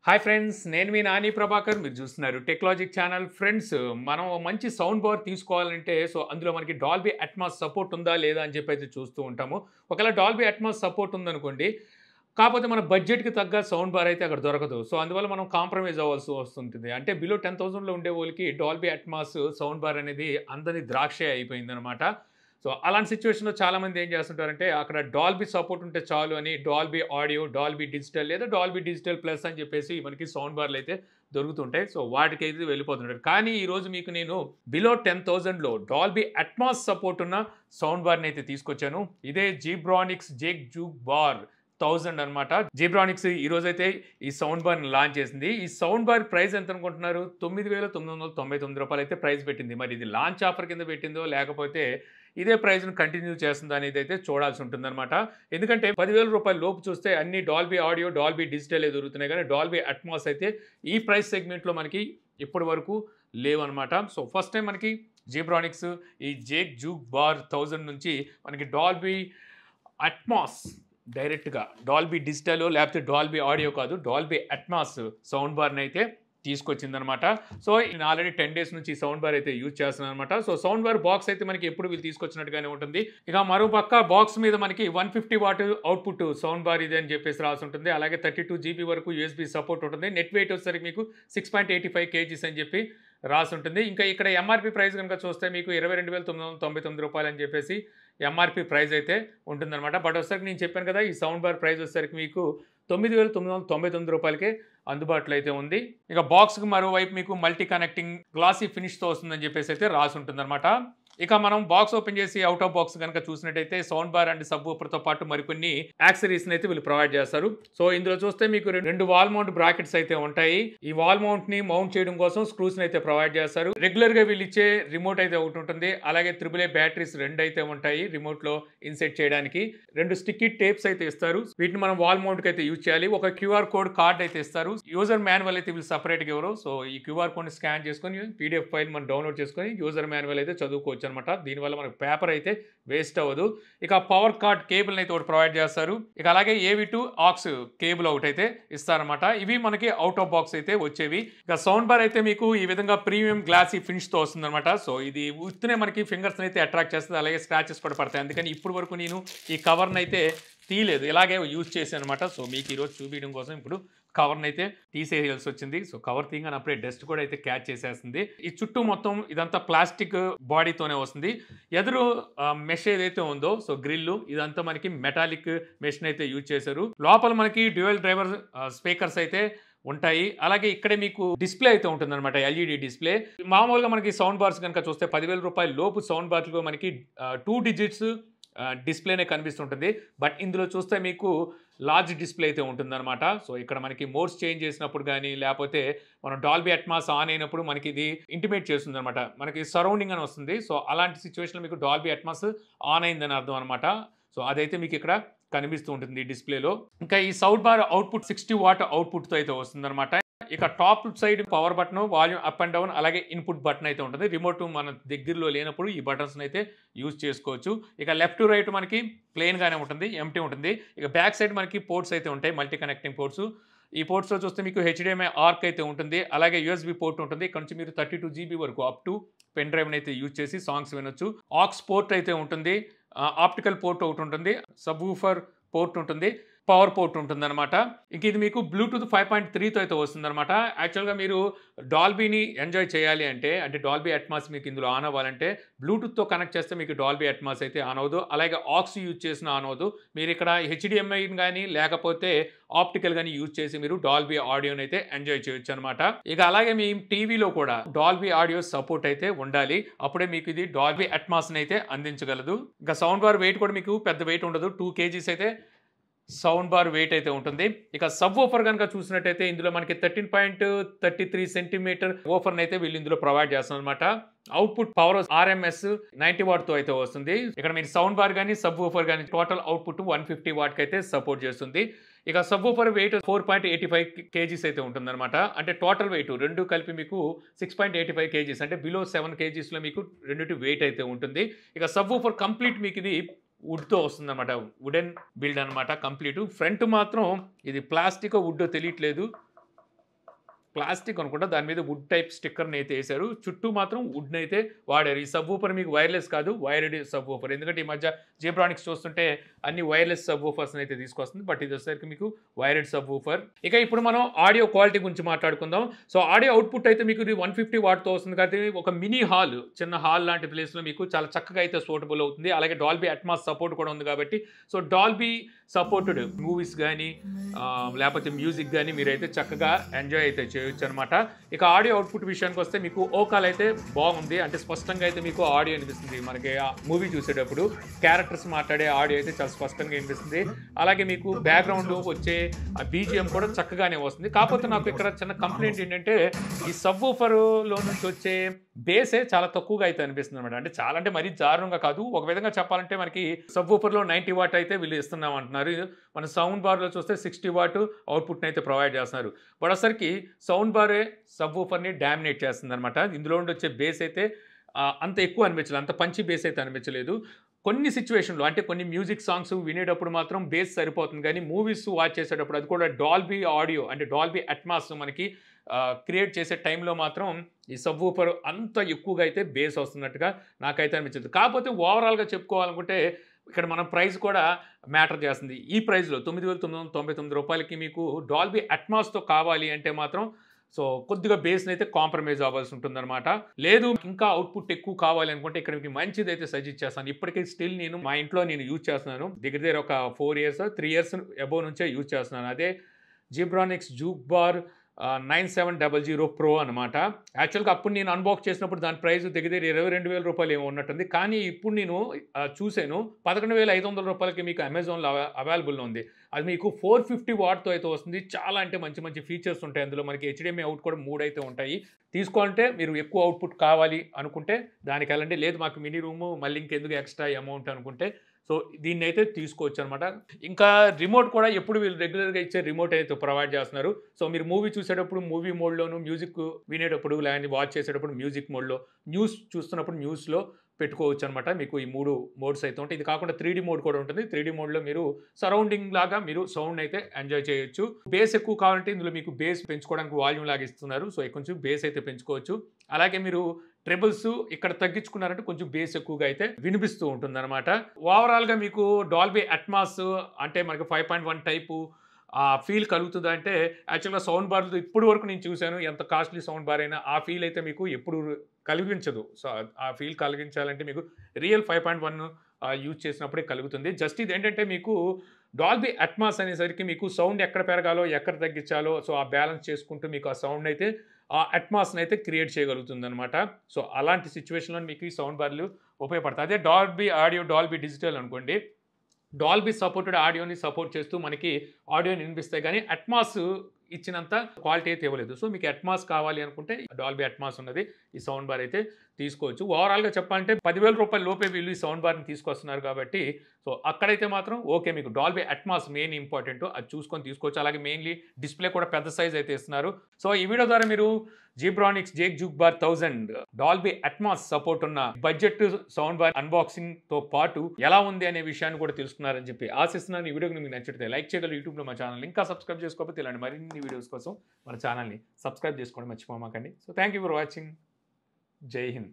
Hi friends, నేను మీ నాని ప్రభాకర్. మీరు చూస్తున్నారు టెక్నాలజీ ఛానల్. ఫ్రెండ్స్, మనం మంచి సౌండ్ బార్ తీసుకోవాలంటే అందులో మనకి డాల్బీ అట్మాస్ సపోర్ట్ ఉందా లేదా అని చెప్పి అయితే చూస్తూ ఉంటాము. ఒకవేళ డాల్బీ అట్మాస్ సపోర్ట్ ఉందనుకోండి, కాకపోతే మన బడ్జెట్‌కి తగ్గ సౌండ్ బార్ అయితే అక్కడ దొరకదు. అందువల్ల మనం కాంప్రమైజ్ అవ్వాల్సి వస్తుంటుంది. అంటే బిలో 10,000లో ఉండే వాళ్ళకి డాల్బీ అట్మాస్ సౌండ్ బార్ అనేది అందని ద్రాక్షే అయిపోయిందనమాట. అలాంటి సిట్యుయేషన్‌లో చాలామంది ఏం చేస్తుంటారంటే, అక్కడ డాల్బీ సపోర్ట్ ఉంటే చాలు అని డాల్బీ ఆడియో, డాల్బీ డిజిటల్ లేదా డాల్బీ డిజిటల్ ప్లస్ అని చెప్పేసి మనకి సౌండ్ బార్‌లు అయితే దొరుకుతుంటాయి. వాటికైతే వెళ్ళిపోతుంటారు. కానీ ఈరోజు మీకు నేను బిలో 10,000లో డాల్బీ అట్మాస్ సపోర్ట్ ఉన్న సౌండ్ బార్‌ని అయితే తీసుకొచ్చాను. ఇదే జీబ్రానిక్స్ ZEB-JUKE బార్ 1000 అనమాట. జీబ్రానిక్స్ ఈరోజైతే ఈ సౌండ్ బార్‌ని లాంచ్ చేసింది. ఈ సౌండ్ బార్ ప్రైస్ ఎంత అనుకుంటున్నారు? రూ. 9,999 అయితే ప్రైస్ పెట్టింది. మరి ఇది లాంచ్ ఆఫర్ కింద పెట్టిందో లేకపోతే ఇదే ప్రైస్‌ని కంటిన్యూ చేస్తుందా అనేది అయితే చూడాల్సి ఉంటుందన్నమాట. ఎందుకంటే రూ. 10,000 లోపు చూస్తే అన్ని డాల్బీ ఆడియో, డాల్బీ డిజిటలే దొరుకుతున్నాయి. కానీ డాల్బీ అట్మాస్ అయితే ఈ ప్రైస్ సెగ్మెంట్‌లో మనకి ఇప్పటి వరకు లేవన్నమాట. ఫస్ట్ టైం మనకి జీబ్రానిక్స్ ఈ ZEB-JUKE బార్ 1000 నుంచి మనకి డాల్బీ అట్మాస్ డైరెక్ట్‌గా డాల్బీ డిజిటల్ లేకపోతే డాల్బీ ఆడియో కాదు, డాల్బీ అట్మాస్ సౌండ్ బార్‌ని అయితే తీసుకొచ్చిందనమాట. నేను ఆల్రెడీ 10 డేస్ నుంచి సౌండ్ బార్ అయితే యూజ్ చేస్తున్నాను అనమాట. సౌండ్ బార్ బాక్స్ అయితే మనకి ఎప్పుడు వీళ్ళు తీసుకొచ్చినట్టుగానే ఉంటుంది. ఇక మరో పక్క బాక్స్ మీద మనకి 150 వాట్ అవుట్పుట్ సౌండ్ బార్ ఇది అని చెప్పేసి రాసి ఉంటుంది. అలాగే 32 GB వరకు USB సపోర్ట్ ఉంటుంది. నెట్ వెయిట్ వచ్చేసరికి మీకు 6.85 kgs అని చెప్పి రాసి ఉంటుంది. ఇంకా ఇక్కడ ఎంఆర్పి ప్రైస్ కనుక చూస్తే మీకు రూ. 22,999 అని చెప్పేసి ఎంఆర్పి ప్రైస్ అయితే ఉంటుందన్నమాట. బట్ వచ్చేసరికి నేను చెప్పాను కదా, ఈ సౌండ్ బార్ ప్రైస్ వచ్చేసరికి మీకు రూ. 9,999కే అందుబాటులో అయితే ఉంది. ఇక బాక్స్కి మరోవైపు మీకు మల్టీ కనెక్టింగ్ గ్లాసీ ఫినిష్తో వస్తుందని చెప్పేసి అయితే రాసి ఉంటుందన్నమాట. ఇక మనం బాక్స్ ఓపెన్ చేసి అవుట్ ఆఫ్ బాక్స్ కనుక చూసినట్టయితే సౌండ్ బార్ అండ్ సబ్‌వూఫర్‌తో పాటు మరికొన్ని యాక్సెసరీస్‌ని అయితే వీళ్ళు ప్రొవైడ్ చేస్తారు. ఇందులో చూస్తే మీకు రెండు వాల్ మౌంట్ బ్రాకెట్స్ అయితే ఉంటాయి. ఈ వాల్ మౌంట్‌ని మౌంట్ చేయడం కోసం స్క్రూస్‌ని అయితే ప్రొవైడ్ చేస్తారు. రెగ్యులర్‌గా వీళ్ళు ఇచ్చే రిమోట్ అయితే ఒకటి ఉంటుంది. అలాగే AAA బ్యాటరీస్ 2 అయితే ఉంటాయి రిమోట్‌లో ఇన్సెట్ చేయడానికి. 2 స్టిక్కీ టేప్స్ అయితే ఇస్తారు. వీటిని మనం వాల్ మౌంట్‌కి అయితే యూజ్ చేయాలి. ఒక QR కోడ్ కార్డ్ అయితే ఇస్తారు. యూజర్ మాన్యువల్ అయితే వీళ్ళు సెపరేట్‌గా ఇవ్వరు. ఈ QR కోడ్‌ని స్కాన్ చేసుకొని PDF ఫైల్ మనం డౌన్లోడ్ చేసుకొని యూజర్ మాన్యువల్ అయితే చదువుకోవచ్చు అనమాట. దీనివల్ల మనకు పేపర్ అయితే వేస్ట్ అవ్వదు. ఇక పవర్ కార్డ్ కేబుల్ అయితే ఒకటి ప్రొవైడ్ చేస్తారు. ఇక అలాగే AV to AUX కేబుల్ ఒకటి అయితే ఇస్తారనమాట. ఇవి మనకి అవుట్ ఆఫ్ బాక్స్ అయితే వచ్చేవి. ఇక సౌండ్ బార్ అయితే మీకు ఈ విధంగా ప్రీమియం గ్లాసీ ఫినిష్తో వస్తుందన్నమాట. ఇది ఉత్తునే మనకి ఫింగర్స్ అయితే అట్రాక్ట్ చేస్తుంది. అలాగే స్క్రాచెస్ కూడా పడతాయి. అందుకని ఇప్పటి వరకు నేను ఈ కవర్ని అయితే తీయలేదు, ఇలాగే యూజ్ చేశాను అనమాట. మీకు ఈరోజు చూపించడం కోసం ఇప్పుడు కవర్ని అయితే తీసేయాల్సి వచ్చింది. కవర్ తీయగానే అప్పుడే డస్ట్ కూడా అయితే క్యాచ్ చేసేస్తుంది. ఈ చుట్టూ మొత్తం ఇదంతా ప్లాస్టిక్ బాడీతోనే వస్తుంది. ఎదురు మెష్ ఏదైతే ఉందో గ్రిల్ ఇదంతా మనకి మెటాలిక్ మెష్ని అయితే యూజ్ చేశారు. లోపల మనకి డ్యూయల్ డ్రైవర్ స్పీకర్స్ అయితే ఉంటాయి. అలాగే ఇక్కడే మీకు డిస్ప్లే అయితే ఉంటుందన్నమాట, LED డిస్ప్లే. మామూలుగా మనకి సౌండ్ బార్స్ కనుక చూస్తే రూ. 10,000 లోపు సౌండ్ బార్స్లో మనకి 2 డిజిట్స్ డిస్ప్లేనే కనిపిస్తుంటుంది. బట్ ఇందులో చూస్తే మీకు లార్జ్ డిస్ప్లే అయితే ఉంటుందన్నమాట. ఇక్కడ మనకి మోడ్స్ చేంజ్ చేసినప్పుడు కానీ లేకపోతే మనం డాల్బీ అట్మాస్ ఆన్ అయినప్పుడు మనకి ఇది ఇంటిమేట్ చేస్తుంది అనమాట, మనకి సరౌండింగ్ అని వస్తుంది. అలాంటి సిచ్యువేషన్లో మీకు డాల్బీ అట్మాస్ ఆన్ అయిందని అర్థం అనమాట. అదైతే మీకు ఇక్కడ కనిపిస్తూ ఉంటుంది ఈ డిస్ప్లేలో. ఇంకా ఈ సౌండ్ బార్ అవుట్పుట్ 60 వాట్ అవుట్పుట్తో అయితే వస్తుందన్నమాట. ఇక top side power button, volume up and down, అలాగే ఇన్పుట్ బటన్ అయితే ఉంటుంది. రిమోట్ మన దగ్గరలో లేనప్పుడు ఈ బటన్స్ అయితే యూజ్ చేసుకోవచ్చు. ఇక లెఫ్ట్ టు రైట్ మనకి ప్లెయిన్గానే ఉంటుంది, ఎంటీ ఉంటుంది. ఇక బ్యాక్ సైడ్ మనకి పోర్ట్స్ అయితే ఉంటాయి, మల్టీ కనెక్టింగ్ పోర్ట్స్. ఈ పోర్ట్స్లో చూస్తే మీకు HDMI ఆర్క్ అయితే ఉంటుంది. అలాగే USB పోర్ట్ ఉంటుంది. ఇక్కడ నుంచి మీరు 32 GB వరకు అప్ టు పెన్ డ్రైవ్ని అయితే యూజ్ చేసి సాంగ్స్ వినొచ్చు. AUX పోర్ట్ అయితే ఉంటుంది. ఆప్టికల్ పోర్ట్ ఒకటి ఉంటుంది. సబ్‌వూఫర్ పోర్ట్ ఉంటుంది. పవర్ పోర్ట్ ఉంటుందన్నమాట. ఇంక ఇది మీకు బ్లూటూత్ 5.3తో అయితే వస్తుందన్నమాట. యాక్చువల్గా మీరు డాల్బీని ఎంజాయ్ చేయాలి అంటే డాల్బీ అట్మాస్ మీకు ఇందులో ఆన్ అవ్వాలంటే బ్లూటూత్తో కనెక్ట్ చేస్తే మీకు డాల్బీ అట్మాస్ అయితే ఆన్ అవ్వదు. అలాగే AUX యూజ్ చేసిన ఆన్ అవ్వదు. మీరు ఇక్కడ HDMI కానీ లేకపోతే ఆప్టికల్ కానీ యూజ్ చేసి మీరు డాల్బీ ఆడియోని అయితే ఎంజాయ్ చేయొచ్చు అనమాట. ఇక అలాగే మీ టీవీలో కూడా డాల్బీ ఆడియో సపోర్ట్ అయితే ఉండాలి. అప్పుడే మీకు ఇది డాల్బీ అట్మాస్ని అయితే అందించగలదు. ఇంకా సౌండ్ బార్ వెయిట్ కూడా మీకు పెద్ద వెయిట్ ఉండదు. 2 kgs అయితే సౌండ్ బార్ వెయిట్ అయితే ఉంటుంది. ఇక సబ్ వూఫర్ కనుక చూసినట్టయితే ఇందులో మనకి 13.33 సెంటీమీటర్ వూఫర్ని అయితే వీళ్ళు ఇందులో ప్రొవైడ్ చేస్తున్నారు అనమాట. అవుట్పుట్ పవర్ RMS 90 వాట్తో అయితే వస్తుంది. ఇక్కడ మీరు సౌండ్ బార్ కానీ సబ్ వూఫర్ కానీ టోటల్ అవుట్పుట్ 150 వాట్కి అయితే సపోర్ట్ చేస్తుంది. ఇక సబ్ వూఫర్ వెయిట్ 4.85 kgs అయితే ఉంటుందన్నమాట. అంటే టోటల్ వెయిట్ రెండు కలిపి మీకు 6.85 kgs, అంటే బిలో 7 kgsలో మీకు రెండింటి వెయిట్ అయితే ఉంటుంది. ఇక సబ్ వూఫర్ కంప్లీట్ మీకు ఇది వుడ్తో వస్తుందన్నమాట, వుడెన్ బిల్డ్ అనమాట కంప్లీట్. ఫ్రంట్ మాత్రం ఇది ప్లాస్టిక్ వుడ్ తెలియట్లేదు. ప్లాస్టిక్ అనుకుంటా, దాని మీద వుడ్ టైప్ స్టిక్కర్ని అయితే వేశారు, చుట్టూ మాత్రం వుడ్ని అయితే వాడారు. ఈ సబ్ వూఫర్ మీకు వైర్లెస్ కాదు, వైర్డ్ సబ్ వూఫర్. ఎందుకంటే ఈ మధ్య జేబ్రానిక్స్ చూస్తుంటే అన్ని వైర్లెస్ సబ్ వూఫర్స్ అయితే తీసుకొస్తుంది, బట్ ఇది వచ్చేసరికి మీకు వైర్డ్ సబ్ వూఫర్. ఇక ఇప్పుడు మనం ఆడియో క్వాలిటీ గురించి మాట్లాడుకుందాం. సో ఆడియో అవుట్పుట్ అయితే మీకు 150 వాట్తో వస్తుంది కాబట్టి ఒక మినీ హాల్, చిన్న హాల్ లాంటి ప్లేస్లో మీకు చాలా చక్కగా అయితే సూటబుల్ అవుతుంది. అలాగే డాల్బీ అట్మాస్ సపోర్ట్ కూడా ఉంది కాబట్టి, సో డాల్బీ సపోర్టెడ్ మూవీస్ కానీ లేకపోతే మ్యూజిక్ కానీ మీరైతే చక్కగా ఎంజాయ్ అయితే చేయొచ్చు అనమాట. ఇక ఆడియో అవుట్పుట్ విషయానికి వస్తే మీకు ఓకాల్ అయితే బాగుంది, అంటే స్పష్టంగా అయితే మీకు ఆడియో అనిపిస్తుంది. మనకి మూవీ చూసేటప్పుడు క్యారెక్టర్స్ మాట్లాడే ఆడియో అయితే చాలా స్పష్టంగా అనిపిస్తుంది. అలాగే మీకు బ్యాక్గ్రౌండ్ వచ్చే ఆ బీజిఎం కూడా చక్కగానే వస్తుంది. కాకపోతే నాకు ఇక్కడ చిన్న కంప్లైంట్ ఏంటంటే ఈ సబ్ వూఫర్లో నుంచి వచ్చే బేసే చాలా తక్కువగా అయితే అనిపిస్తుంది అనమాట. అంటే చాలా అంటే మరీ దారుణంగా కాదు, ఒక విధంగా చెప్పాలంటే మనకి సబ్ వూఫర్లో 90 వాట్ అయితే వీళ్ళు ఇస్తున్నాం అంటున్నారు. మన సౌండ్ బార్లో చూస్తే 60 వాట్ అవుట్పుట్ని అయితే ప్రొవైడ్ చేస్తున్నారు. బట్ అసలుకి సౌండ్ బారే సబ్ వూఫర్ని డామినేట్ చేస్తుంది అనమాట. ఇందులో ఉండి వచ్చే బేస్ అయితే అంత ఎక్కువ అనిపించలేదు, అంత పంచి బేస్ అయితే అనిపించలేదు. కొన్ని సిచ్యువేషన్లో అంటే కొన్ని మ్యూజిక్ సాంగ్స్ వినేటప్పుడు మాత్రం బేస్ సరిపోతుంది, కానీ మూవీస్ వాచ్ చేసేటప్పుడు అది కూడా డాల్బీ ఆడియో అంటే డాల్బీ అట్మాస్ మనకి క్రియేట్ చేసే టైంలో మాత్రం ఈ సబ్ వూఫర్ అంత ఎక్కువగా అయితే బేస్ వస్తున్నట్టుగా నాకైతే అనిపించదు. కాకపోతే ఓవరాల్గా చెప్పుకోవాలనుకుంటే ఇక్కడ మనం ప్రైస్ కూడా మ్యాటర్ చేస్తుంది. ఈ ప్రైస్లో 9,999 రూపాయలకి మీకు డాల్బీ అట్మాస్తో కావాలి అంటే మాత్రం సో కొద్దిగా బేస్ని అయితే కాంప్రమైజ్ అవ్వాల్సి ఉంటుందన్నమాట. లేదు ఇంకా అవుట్పుట్ ఎక్కువ కావాలి అనుకుంటే ఇక్కడ మీకు మంచిది అయితే సజెస్ట్ చేస్తాను. ఇప్పటికీ స్టిల్ నేను మా ఇంట్లో నేను యూజ్ చేస్తున్నాను, దగ్గర ఒక 4 ఇయర్స్ 3 ఇయర్స్ అబోవ్ నుంచే యూజ్ చేస్తున్నాను. అదే జిబ్రానిక్స్ జూక్ బార్ 9700 Pro అనమాట. యాక్చువల్గా అప్పుడు నేను అన్బాక్స్ చేసినప్పుడు దాని ప్రైస్ దగ్గర 22,000 రూపాయలు ఏమో ఉన్నట్టుంది. కానీ ఇప్పుడు నేను చూసాను 11,500 రూపాయలకి మీకు అమెజాన్లో అవైలబుల్లో ఉంది. అది మీకు 450 వాట్తో అయితే వస్తుంది. చాలా అంటే మంచి మంచి ఫీచర్స్ ఉంటాయి అందులో. మనకి HDMI అవుట్ కూడా 3 అయితే ఉంటాయి. తీసుకోవాలంటే మీరు ఎక్కువ అవుట్పుట్ కావాలి అనుకుంటే దానికి వెళ్ళండి, లేదు మాకు మినీ రూము మళ్ళీ ఇంకెందుకు ఎక్స్ట్రా అమౌంట్ అనుకుంటే సో దీన్ని అయితే తీసుకోవచ్చు అనమాట. ఇంకా రిమోట్ కూడా ఎప్పుడు వీళ్ళు రెగ్యులర్గా ఇచ్చే రిమోట్ అయితే ప్రొవైడ్ చేస్తున్నారు. సో మీరు మూవీ చూసేటప్పుడు మూవీ మోడ్లోను, మ్యూజిక్ వినేటప్పుడు లేని వాచ్ చేసేటప్పుడు మ్యూజిక్ మోడ్లో, న్యూస్ చూస్తున్నప్పుడు న్యూస్లో పెట్టుకోవచ్చు అనమాట. మీకు ఈ 3 మోడ్స్ అయితే ఉంటాయి. ఇది కాకుండా 3D మోడ్ కూడా ఉంటుంది. 3D మోడ్లో మీరు సరౌండింగ్ లాగా మీరు సౌండ్ అయితే ఎంజాయ్ చేయొచ్చు. బేస్ ఎక్కువ కావాలంటే ఇందులో మీకు బేస్ పెంచుకోవడానికి వాల్యూమ్ లాగా ఇస్తున్నారు. సో కొంచెం బేస్ అయితే పెంచుకోవచ్చు. అలాగే మీరు ట్రిబుల్స్ ఇక్కడ తగ్గించుకున్నారంటే కొంచెం బేస్ ఎక్కువగా అయితే వినిపిస్తూ ఉంటుంది అనమాట. ఓవరాల్గా మీకు డాల్బీ అట్మాస్ అంటే మనకి 5.1 టైపు ఆ ఫీల్ కలుగుతుంది. అంటే యాక్చువల్గా సౌండ్ బార్లు ఇప్పటి వరకు నేను చూశాను, ఎంత కాస్ట్లీ సౌండ్ బార్ అయినా ఆ ఫీల్ అయితే మీకు ఎప్పుడు కలిగించదు. సో ఆ ఫీల్ కలిగించాలంటే మీకు రియల్ 5.1 యూజ్ చేసినప్పుడే కలుగుతుంది. జస్ట్ ఇది ఏంటంటే మీకు డాల్బీ అట్మాస్ అనేసరికి మీకు సౌండ్ ఎక్కడ పెరగాలో ఎక్కడ తగ్గించాలో సో ఆ బ్యాలెన్స్ చేసుకుంటూ మీకు ఆ సౌండ్ అయితే ఆ అట్మాస్ని అయితే క్రియేట్ చేయగలుగుతుంది అనమాట. సో అలాంటి సిచ్యువేషన్లో మీకు ఈ సౌండ్ బార్లు ఉపయోగపడతాయి. అదే డాల్బీ ఆడియో, డాల్బీ డిజిటల్ అనుకోండి, డాల్బీ సపోర్టెడ్ ఆడియోని సపోర్ట్ చేస్తూ మనకి ఆడియోని వినిపిస్తాయి, కానీ అట్మాస్ ఇచ్చినంత క్వాలిటీ అయితే ఇవ్వలేదు. సో మీకు అట్మాస్ కావాలి అనుకుంటే డాల్బీ అట్మాస్ ఉన్నది ఈ సౌండ్ బార్ అయితే తీసుకోవచ్చు. ఓవరాల్గా చెప్పాలంటే 10,000 రూపాయల లోపే వీళ్ళు ఈ సౌండ్ బార్ని తీసుకొస్తున్నారు కాబట్టి సో అక్కడైతే మాత్రం ఓకే, మీకు డాల్బీ అట్మాస్ మెయిన్ ఇంపార్టెంట్, అది చూసుకొని తీసుకోవచ్చు. అలాగే మెయిన్లీ డిస్ప్లే కూడా పెద్ద సైజ్ అయితే ఇస్తున్నారు. సో ఈ వీడియో ద్వారా మీరు Zebronics juke bar 1000 Dolby Atmos support ఉన్న బడ్జెట్ సౌండ్ బార్ అన్బాక్సింగ్తో పాటు ఎలా ఉంది అనే విషయాన్ని కూడా తెలుసుకున్నారని చెప్పి ఆశిస్తున్నాను. ఈ వీడియోకి మీకు నచ్చితే లైక్ చేయగలరు. యూట్యూబ్లో మా ఛానల్ ఇంకా సబ్స్క్రైబ్ చేసుకోకపోతే ఇలాంటి మరిన్ని వీడియోస్ కోసం మన ఛానల్ని సబ్స్క్రైబ్ చేసుకోవడం మర్చిపోమాకండి. So thank you for watching. జై హింద్.